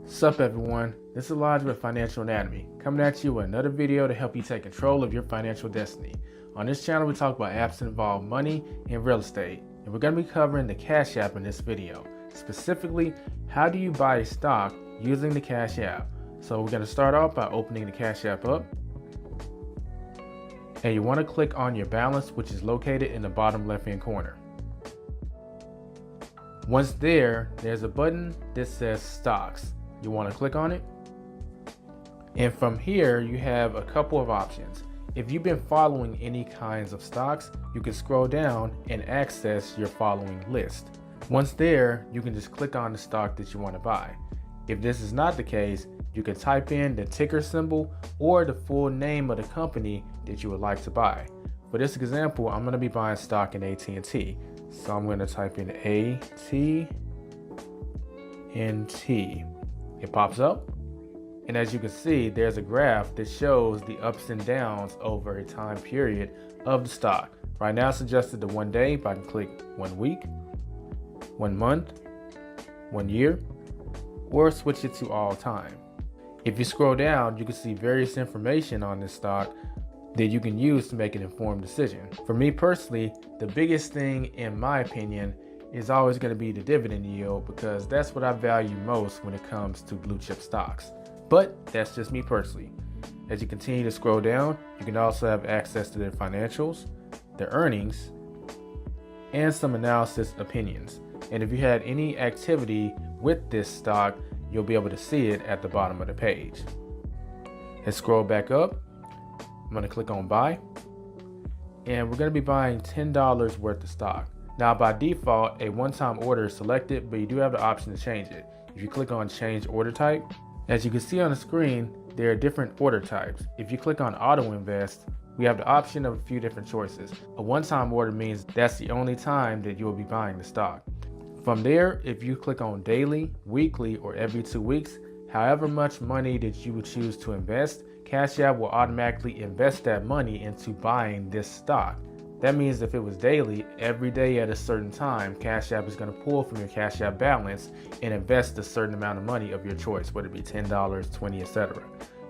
Sup everyone, this is Elijah with Financial Anatomy, coming at you with another video to help you take control of your financial destiny. On this channel we talk about apps that involve money and real estate, and we're going to be covering the Cash App in this video. Specifically, how do you buy a stock using the Cash App? So we're going to start off by opening the Cash App up, and you want to click on your balance, which is located in the bottom left hand corner. Once there's a button that says Stocks. You want to click on it, and from here you have a couple of options. If you've been following any kinds of stocks, you can scroll down and access your following list. Once there, you can just click on the stock that you want to buy. If this is not the case, you can type in the ticker symbol or the full name of the company that you would like to buy. For this example, I'm going to be buying stock in AT&T, so I'm going to type in AT&T. It pops up, and as you can see, there's a graph that shows the ups and downs over a time period of the stock. Right now it's suggested to 1 day, but I can click 1 week, 1 month, 1 year, or switch it to all time. If you scroll down, you can see various information on this stock that you can use to make an informed decision. For me personally, the biggest thing in my opinion is always going to be the dividend yield, because that's what I value most when it comes to blue chip stocks. But that's just me personally. As you continue to scroll down, you can also have access to their financials, their earnings, and some analysis opinions. And if you had any activity with this stock, you'll be able to see it at the bottom of the page. Let's scroll back up. I'm going to click on buy, and we're going to be buying $10 worth of stock. Now by default, a one-time order is selected, but you do have the option to change it. If you click on change order type, as you can see on the screen, there are different order types. If you click on auto invest, we have the option of a few different choices. A one-time order means that's the only time that you will be buying the stock. From there, if you click on daily, weekly, or every 2 weeks, however much money that you would choose to invest, Cash App will automatically invest that money into buying this stock. That means if it was daily, every day at a certain time, Cash App is going to pull from your Cash App balance and invest a certain amount of money of your choice, whether it be $10, $20, etc.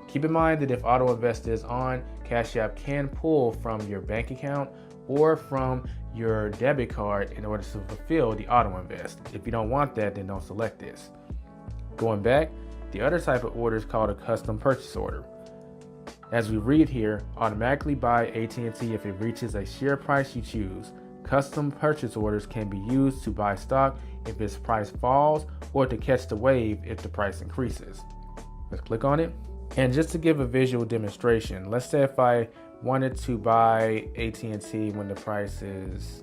Keep in mind that if auto invest is on, Cash App can pull from your bank account or from your debit card in order to fulfill the auto invest. If you don't want that, then don't select this. Going back, the other type of order is called a custom purchase order. As we read here, automatically buy AT&T if it reaches a share price you choose. Custom purchase orders can be used to buy stock if its price falls or to catch the wave if the price increases. Let's click on it. And just to give a visual demonstration, let's say if I wanted to buy AT&T when the price is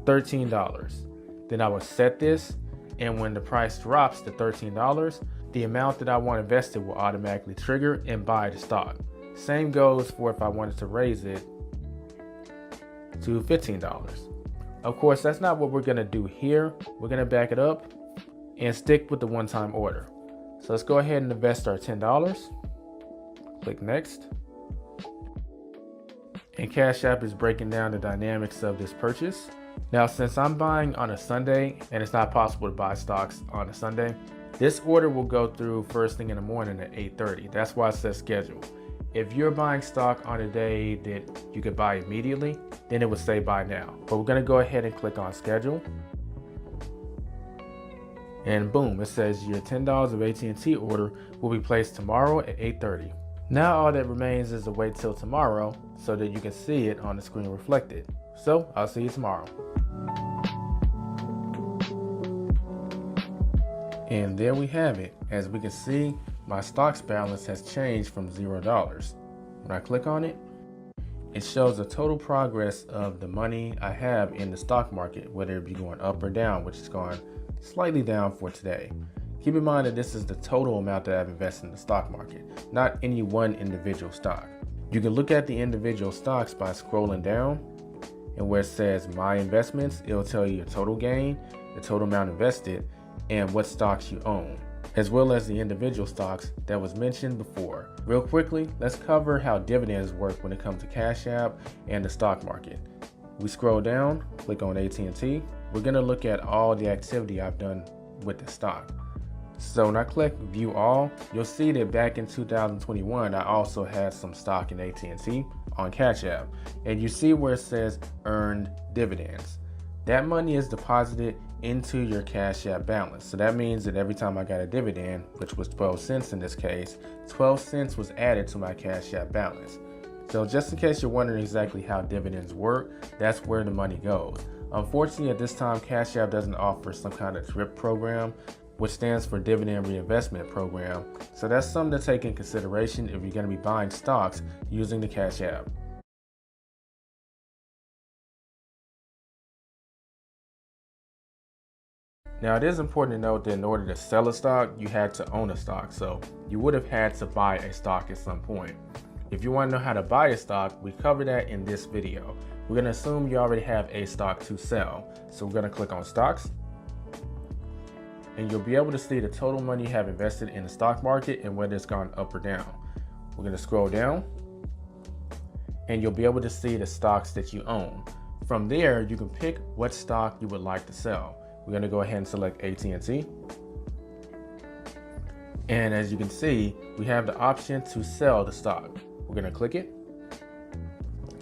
$13, then I would set this, and when the price drops to $13, the amount that I want invested will automatically trigger and buy the stock. Same goes for if I wanted to raise it to $15. Of course, that's not what we're going to do here. We're going to back it up and stick with the one-time order. So let's go ahead and invest our $10. Click next. And Cash App is breaking down the dynamics of this purchase. Now, since I'm buying on a Sunday and it's not possible to buy stocks on a Sunday, this order will go through first thing in the morning at 8:30. That's why it says schedule. If you're buying stock on a day that you could buy immediately, then it would say buy now. But we're going to go ahead and click on schedule. And boom, it says your $10 of AT&T order will be placed tomorrow at 8:30. Now all that remains is to wait till tomorrow so that you can see it on the screen reflected. So I'll see you tomorrow. And there we have it. As we can see, my stocks balance has changed from $0. When I click on it, it shows the total progress of the money I have in the stock market, whether it be going up or down, which is going slightly down for today. Keep in mind that this is the total amount that I've invested in the stock market, not any one individual stock. You can look at the individual stocks by scrolling down, and where it says my investments, it'll tell you your total gain, the total amount invested, and what stocks you own, as well as the individual stocks that was mentioned before. Real quickly, let's cover how dividends work when it comes to Cash App and the stock market. We scroll down, click on AT&T. We're going to look at all the activity I've done with the stock. So when I click view all, you'll see that back in 2021, I also had some stock in AT&T on Cash App. And you see where it says earned dividends. That money is deposited into your Cash App balance. So that means that every time I got a dividend, which was 12 cents in this case, 12 cents was added to my Cash App balance. So just in case you're wondering exactly how dividends work, that's where the money goes. Unfortunately, at this time, Cash App doesn't offer some kind of DRIP program, which stands for Dividend Reinvestment Program. So that's something to take in consideration if you're going to be buying stocks using the Cash App. Now, it is important to note that in order to sell a stock, you had to own a stock. So you would have had to buy a stock at some point. If you want to know how to buy a stock, we cover that in this video. We're going to assume you already have a stock to sell. So we're going to click on stocks. And you'll be able to see the total money you have invested in the stock market and whether it's gone up or down. We're going to scroll down. And you'll be able to see the stocks that you own. From there, you can pick what stock you would like to sell. We're going to go ahead and select AT&T. And as you can see, we have the option to sell the stock. We're going to click it.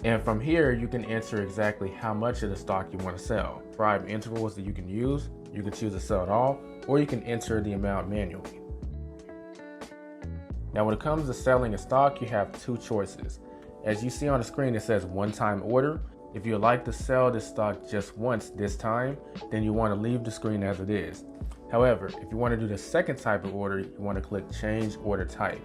And from here, you can enter exactly how much of the stock you want to sell. Prime intervals that you can use. You can choose to sell it all, or you can enter the amount manually. Now, when it comes to selling a stock, you have two choices. As you see on the screen, it says one-time order. If you'd like to sell this stock just once this time, then you want to leave the screen as it is. However, if you want to do the second type of order, you want to click change order type.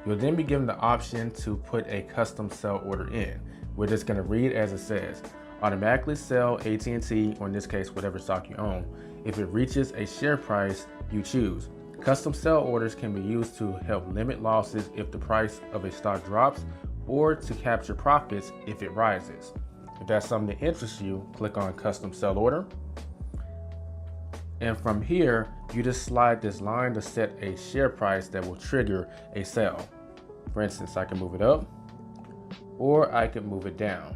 You'll then be given the option to put a custom sell order in. We're just going to read as it says. Automatically sell AT&T, or in this case, whatever stock you own, if it reaches a share price you choose. Custom sell orders can be used to help limit losses if the price of a stock drops, or to capture profits if it rises. If that's something that interests you, click on custom sell order. And from here, you just slide this line to set a share price that will trigger a sell. For instance, I can move it up, or I can move it down.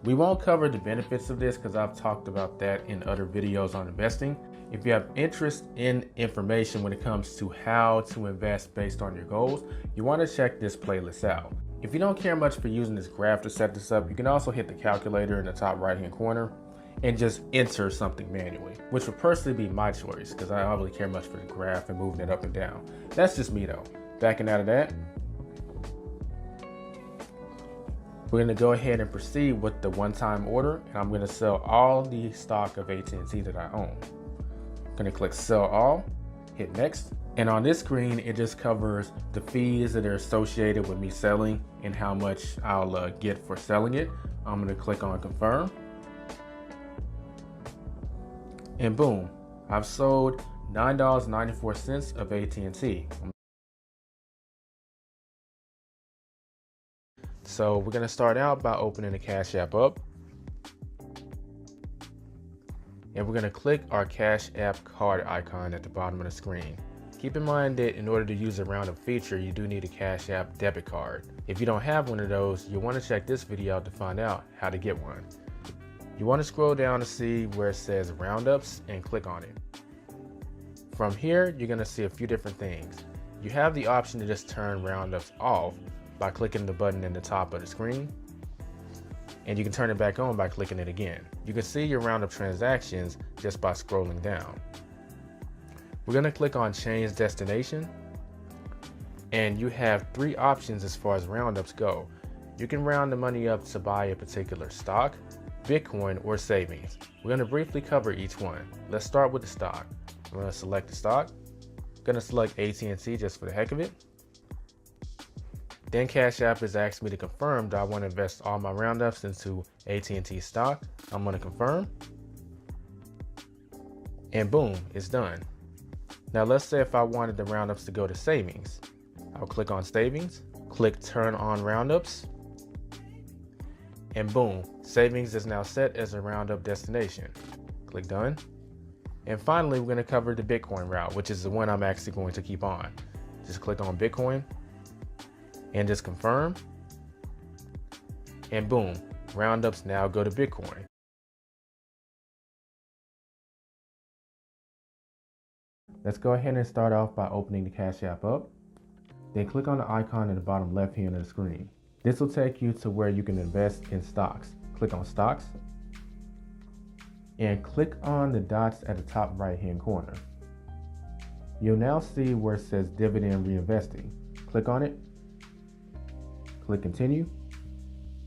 We won't cover the benefits of this because I've talked about that in other videos on investing. If you have interest in information when it comes to how to invest based on your goals, you want to check this playlist out. If you don't care much for using this graph to set this up, you can also hit the calculator in the top right-hand corner and just enter something manually, which would personally be my choice because I don't really care much for the graph and moving it up and down. That's just me though. Backing out of that, we're going to go ahead and proceed with the one-time order, and I'm going to sell all the stock of AT&T that I own. I'm going to click sell all, hit next, and on this screen it just covers the fees that are associated with me selling and how much I'll get for selling it. I'm going to click on confirm, and boom, I've sold $9.94 of AT&T. So we're going to start out by opening the Cash App up. And we're going to click our Cash App card icon at the bottom of the screen. Keep in mind that in order to use a roundup feature, you do need a Cash App debit card. If you don't have one of those, you'll want to check this video out to find out how to get one. You want to scroll down to see where it says roundups and click on it. From here, you're going to see a few different things. You have the option to just turn roundups off by clicking the button in the top of the screen, and you can turn it back on by clicking it again. You can see your roundup transactions just by scrolling down. We're going to click on change destination, and you have three options as far as roundups go. You can round the money up to buy a particular stock, Bitcoin, or savings. We're going to briefly cover each one. Let's start with the stock. I'm going to select the stock. I'm going to select AT&T just for the heck of it. Then Cash App has asked me to confirm that I want to invest all my roundups into AT&T stock. I'm going to confirm. And boom, it's done. Now let's say if I wanted the roundups to go to savings. I'll click on savings, click turn on roundups, and boom, savings is now set as a roundup destination. Click done. And finally, we're going to cover the Bitcoin route, which is the one I'm actually going to keep on. Just click on Bitcoin and just confirm, and boom, roundups now go to Bitcoin. Let's go ahead and start off by opening the Cash App up. Then click on the icon in the bottom left hand of the screen. This will take you to where you can invest in stocks. Click on stocks and click on the dots at the top right hand corner. You'll now see where it says Dividend Reinvesting. Click on it, click continue,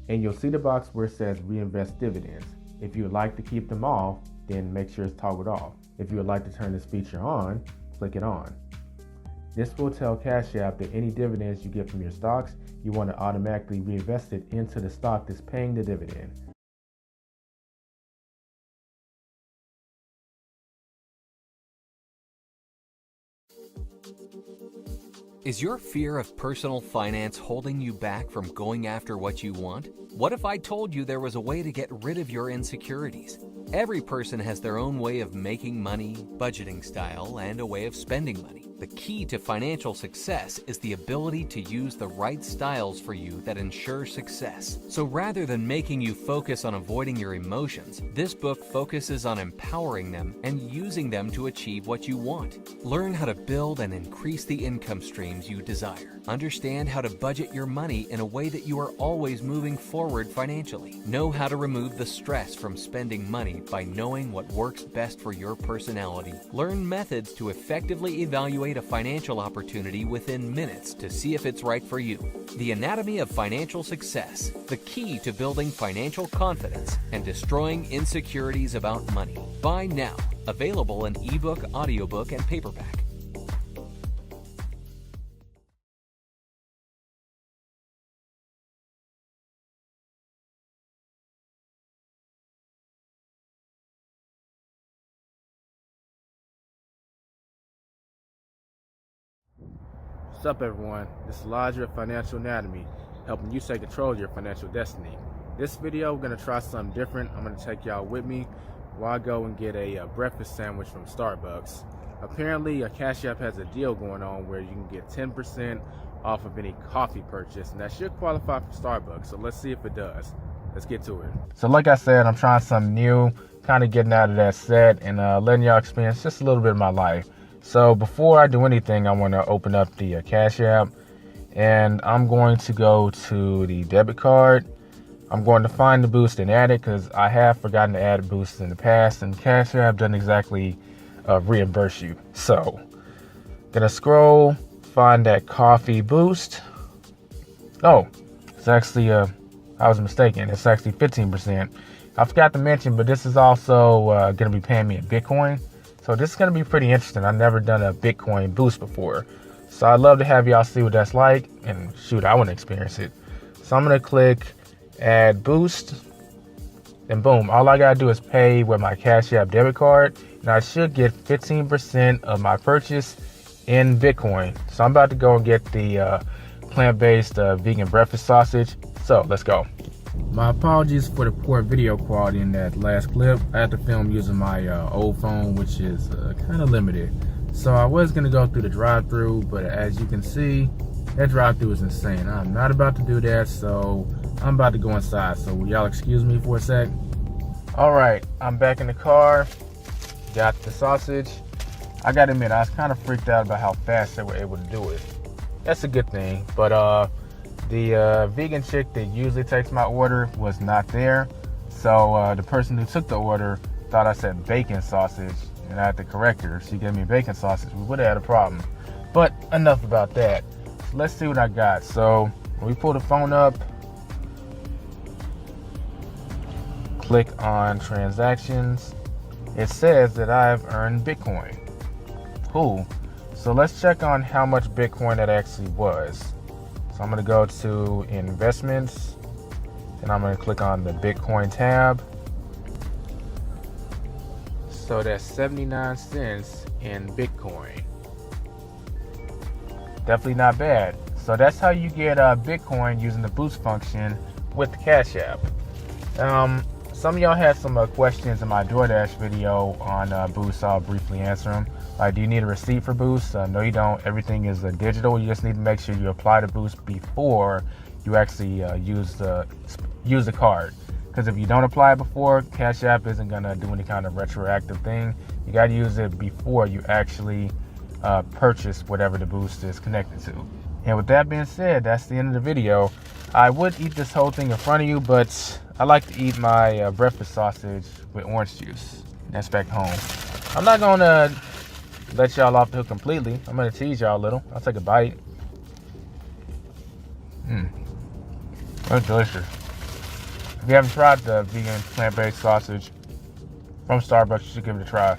and you'll see the box where it says Reinvest Dividends. If you would like to keep them off, then make sure it's toggled off. If you would like to turn this feature on, click it on. This will tell Cash App that any dividends you get from your stocks, you want to automatically reinvest it into the stock that's paying the dividend. Is your fear of personal finance holding you back from going after what you want? What if I told you there was a way to get rid of your insecurities? Every person has their own way of making money, budgeting style, and a way of spending money. The key to financial success is the ability to use the right styles for you that ensure success. So rather than making you focus on avoiding your emotions, this book focuses on empowering them and using them to achieve what you want. Learn how to build and increase the income streams you desire. Understand how to budget your money in a way that you are always moving forward financially. Know how to remove the stress from spending money by knowing what works best for your personality. Learn methods to effectively evaluate a financial opportunity within minutes to see if it's right for you. The Anatomy of Financial Success, the key to building financial confidence and destroying insecurities about money. Buy now. Available in ebook, audiobook, and paperback. What's up, everyone? This is Elijah of Financial Anatomy, helping you take control of your financial destiny. This video, we're going to try something different. I'm going to take y'all with me while I go and get a breakfast sandwich from Starbucks. Apparently, a Cash App has a deal going on where you can get 10% off of any coffee purchase, and that should qualify for Starbucks. So let's see if it does. Let's get to it. So like I said, I'm trying something new, kind of getting out of that set and letting y'all experience just a little bit of my life. So before I do anything, I want to open up the Cash App, and I'm going to go to the debit card. I'm going to find the boost and add it because I have forgotten to add boosts in the past, and Cash App doesn't exactly reimburse you. So gonna scroll, find that coffee boost. Oh, it's actually I was mistaken. It's actually 15%. I forgot to mention, but this is also gonna be paying me in Bitcoin. So this is going to be pretty interesting. I've never done a Bitcoin boost before. So I'd love to have y'all see what that's like. And shoot, I want to experience it. So I'm going to click add boost. And boom, all I got to do is pay with my Cash App debit card. And I should get 15% of my purchase in Bitcoin. So I'm about to go and get the plant-based vegan breakfast sausage. So let's go. My apologies for the poor video quality in that last clip. I had to film using my old phone, which is kind of limited. So I was going to go through the drive-thru, but as you can see, that drive-thru is insane. I'm not about to do that, so I'm about to go inside. So will y'all excuse me for a sec? All right, I'm back in the car. Got the sausage. I got to admit, I was kind of freaked out about how fast they were able to do it. That's a good thing, but the vegan chick that usually takes my order was not there. So the person who took the order thought I said bacon sausage, and I had to correct her. She gave me bacon sausage. We would have had a problem. But enough about that. So let's see what I got. So when we pull the phone up, click on transactions. It says that I've earned Bitcoin. Cool. So let's check on how much Bitcoin that actually was. So I'm going to go to investments, and I'm going to click on the Bitcoin tab. So that's 79 cents in Bitcoin. Definitely not bad. So that's how you get Bitcoin using the boost function with the Cash App. Some of y'all had some questions in my DoorDash video on Boost, so I'll briefly answer them. Do you need a receipt for Boost? No, you don't. Everything is digital. You just need to make sure you apply the Boost before you actually use the card. Because if you don't apply it before, Cash App isn't going to do any kind of retroactive thing. You got to use it before you actually purchase whatever the boost is connected to. And with that being said, that's the end of the video. I would eat this whole thing in front of you, but I like to eat my breakfast sausage with orange juice. That's back home. I'm not gonna let y'all off the hook completely. I'm gonna tease y'all a little. I'll take a bite. That's delicious. If you haven't tried the vegan plant-based sausage from Starbucks, you should give it a try.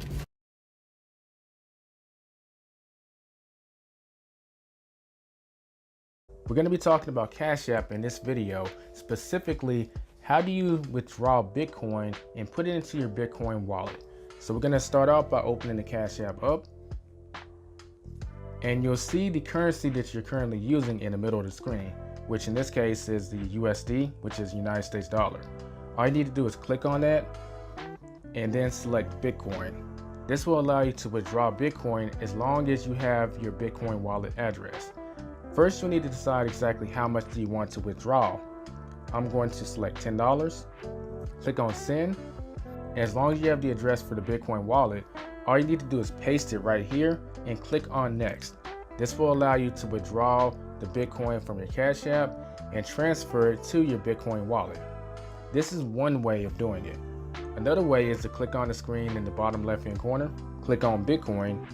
We're going to be talking about Cash App in this video, specifically how do you withdraw Bitcoin and put it into your Bitcoin wallet. So we're going to start off by opening the Cash App up, and you'll see the currency that you're currently using in the middle of the screen, which in this case is the USD, which is United States dollar. All you need to do is click on that and then select Bitcoin. This will allow you to withdraw Bitcoin as long as you have your Bitcoin wallet address. First, you'll need to decide exactly how much do you want to withdraw. I'm going to select $10, click on send. As long as you have the address for the Bitcoin wallet, all you need to do is paste it right here and click on next. This will allow you to withdraw the Bitcoin from your Cash App and transfer it to your Bitcoin wallet. This is one way of doing it. Another way is to click on the screen in the bottom left hand corner, click on Bitcoin,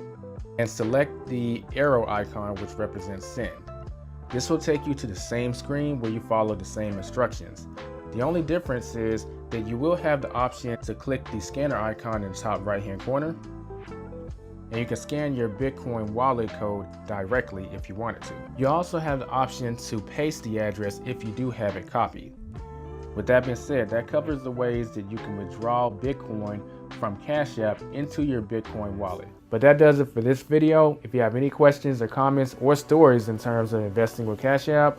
and select the arrow icon which represents send. This will take you to the same screen where you follow the same instructions. The only difference is that you will have the option to click the scanner icon in the top right hand corner, and you can scan your Bitcoin wallet code directly if you wanted to. You also have the option to paste the address if you do have it copied. With that being said, that covers the ways that you can withdraw Bitcoin from Cash App into your Bitcoin wallet. But that does it for this video. If you have any questions or comments or stories in terms of investing with Cash App,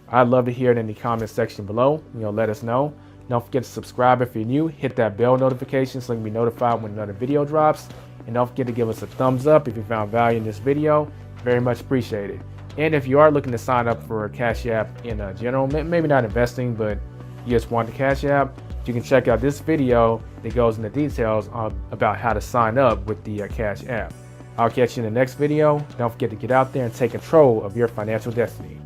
I'd love to hear it in the comment section below. Let us know. Don't forget to subscribe if you're new. Hit that bell notification so you can be notified when another video drops. And don't forget to give us a thumbs up if you found value in this video. Very much appreciated. And if you are looking to sign up for Cash App in general, maybe not investing, but you just want the Cash App, you can check out this video that goes into details about how to sign up with the Cash App. I'll catch you in the next video. Don't forget to get out there and take control of your financial destiny.